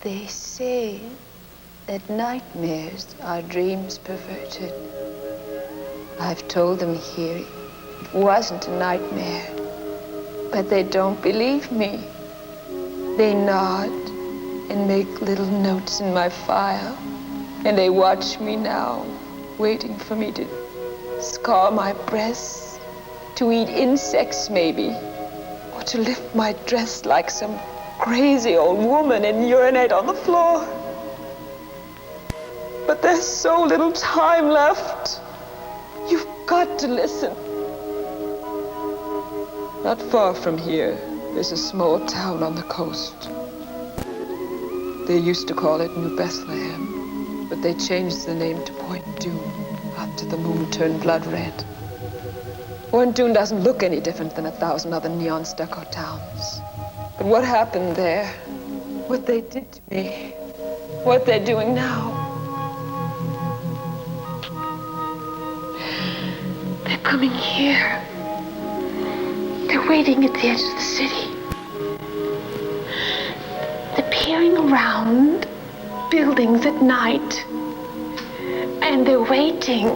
They say that nightmares are dreams perverted. I've told them here it wasn't a nightmare, but they don't believe me. They nod and make little notes in my file, and they watch me now, waiting for me to scar my breasts, to eat insects maybe, or to lift my dress like some crazy old woman and urinate on the floor. But there's so little time left. You've got to listen. Not far from here, there's a small town on the coast. They used to call it New Bethlehem, but they changed the name to Point Doom after the moon turned blood red. Point Doom doesn't look any different than 1,000 other neon stucco towns. But what happened there, what they did to me, what they're doing now. They're coming here. They're waiting at the edge of the city. They're peering around buildings at night. And they're waiting.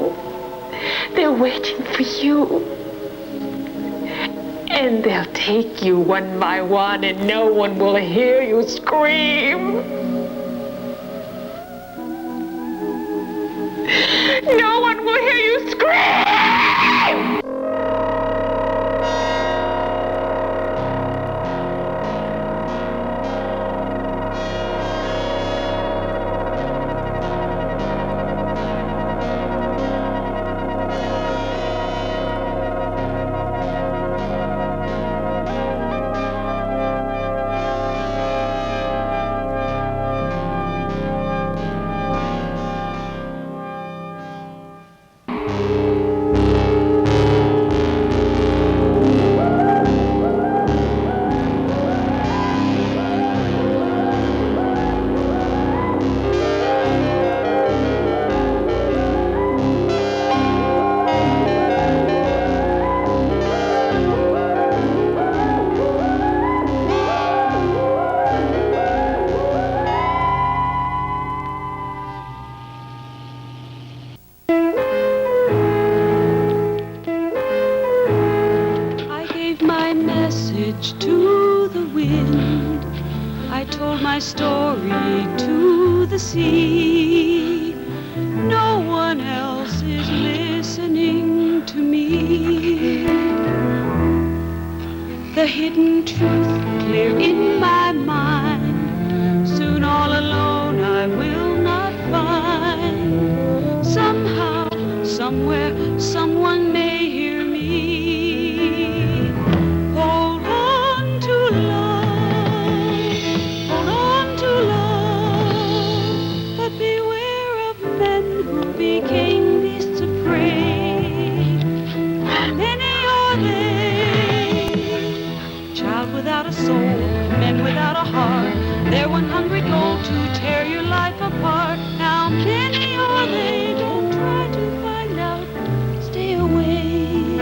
They're waiting for you. And they'll take you one by one, and no one will hear you scream. No one will hear you scream! Became beasts of prey. soul, men without a heart. They're one hungry goal to tear your life apart. How many are they? Don't try to find out. Stay away.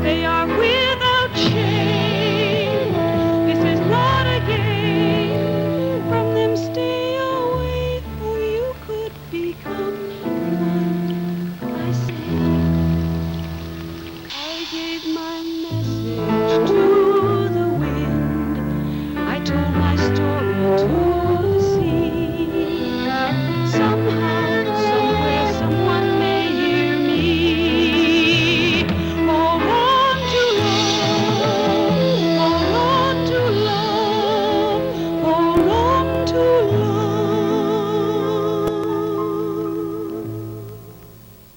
They are without shame. This is not a game. From them stay away, or you could become one. I say, I gave my message to the wind. I told my story to the sea. Somehow, somewhere, someone may hear me. Hold on to love, hold on to love, hold on to love.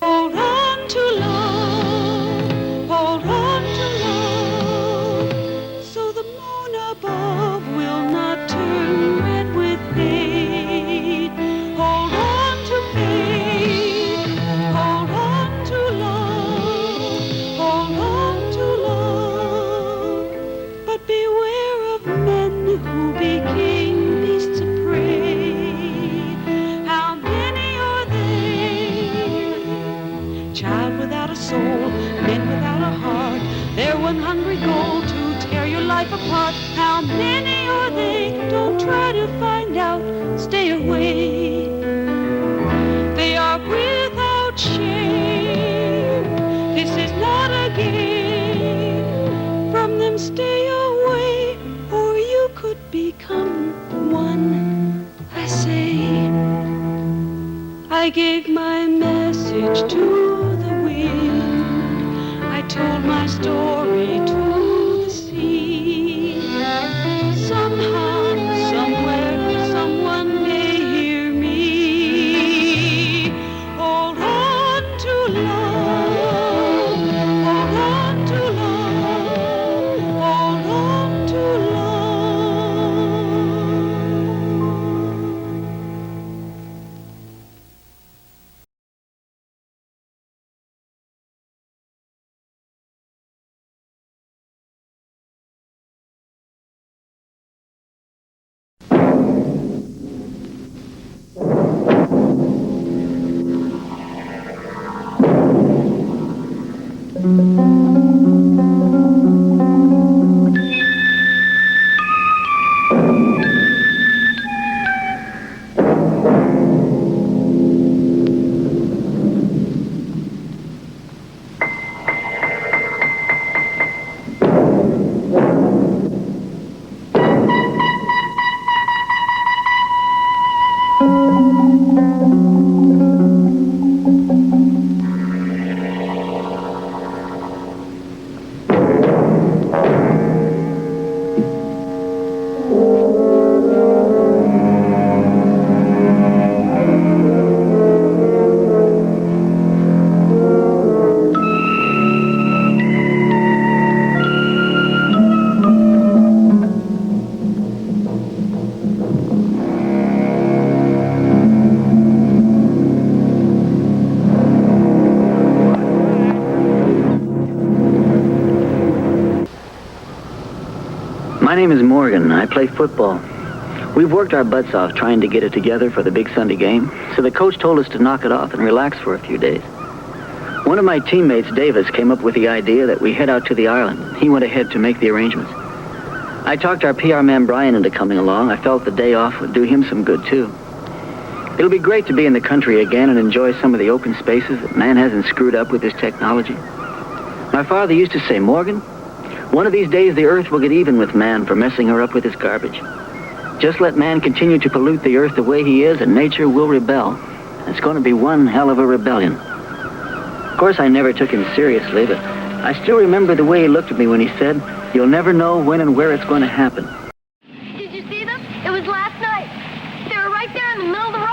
Hold on to love, hold on to love, so the moon above will not turn red with hate. Hold on to faith, hold on to love, hold on to love, but beware of men who became beasts of prey. How many are they? Child without a soul, men without a heart. They're one hungry goal to tear your life apart. How many are they? Don't try to find out. Stay away. They are without shame. This is not a game. From them stay away, or you could become one. I say, I gave my message to the wind. I told my story to the sea. Somehow, somewhere, someone may hear me. Hold on to love, hold on to love, hold on to love. My name is Morgan. I play football. We've worked our butts off trying to get it together for the big Sunday game, so the coach told us to knock it off and relax for a few days. One of my teammates, Davis, came up with the idea that we head out to the island. He went ahead to make the arrangements. I talked our PR man, Brian, into coming along. I felt the day off would do him some good, too. It'll be great to be in the country again and enjoy some of the open spaces that man hasn't screwed up with his technology. My father used to say, Morgan, one of these days the earth will get even with man for messing her up with his garbage. Just let man continue to pollute the earth the way he is, and nature will rebel. It's going to be one hell of a rebellion. Of course, I never took him seriously, but I still remember the way he looked at me when he said, you'll never know when and where it's going to happen. Did you see them? It was last night. They were right there in the middle of the road.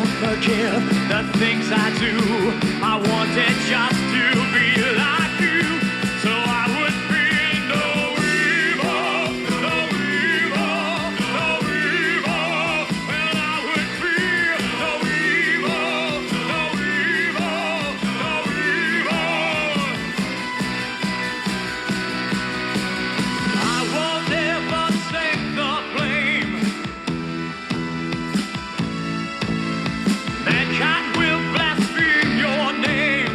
don't forgive the things I do. I wanted just to be like you, so I would feel no evil, no evil, no evil. And I would feel no evil, no evil, no evil. I won't ever take the blame. Mankind will blaspheme your name.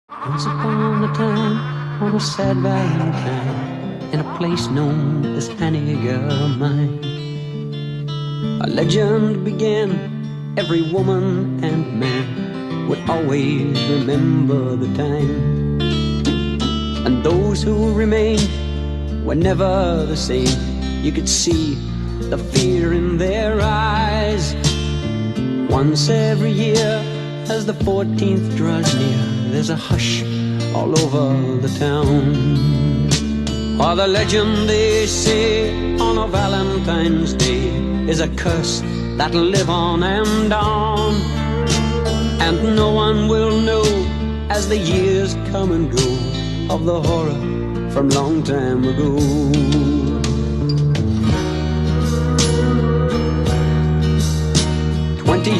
Once upon a time, on a sad Valentine, in a place known as Mine, a legend began. Every woman and man would always remember the time, and those who remained were never the same. You could see the fear in their eyes. Once every year, as the 14th draws near, there's a hush all over the town. Or the legend they say on a Valentine's Day is a curse that'll live on and on, and no one will know as the years come and go of the horror from long time ago.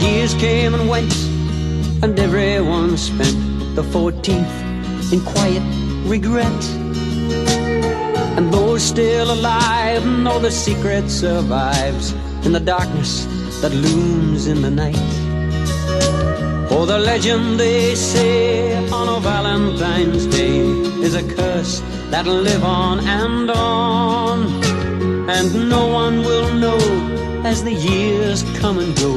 Years came and went, and everyone spent the 14th in quiet regret. And those still alive know the secret survives in the darkness that looms in the night. For the legend they say on a Valentine's Day is a curse that'll live on, and no one will know as the years come and go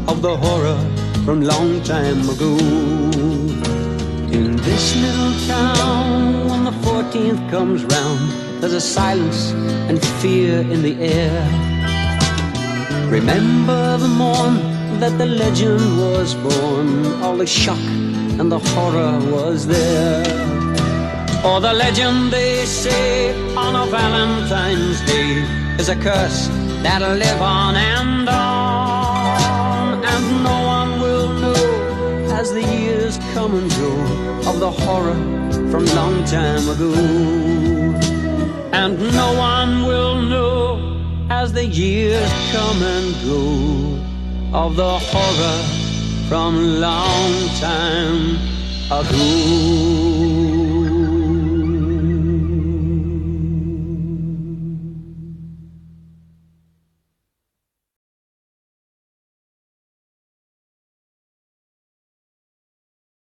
of the horror from long time ago. In this little town, when the 14th comes round, there's a silence and fear in the air. Remember the morn that the legend was born, all the shock and the horror was there. Or the legend they say on a Valentine's Day is a curse that'll live on, and no one will know as the years come and go of the horror from long time ago. And no one will know as the years come and go of the horror from long time ago.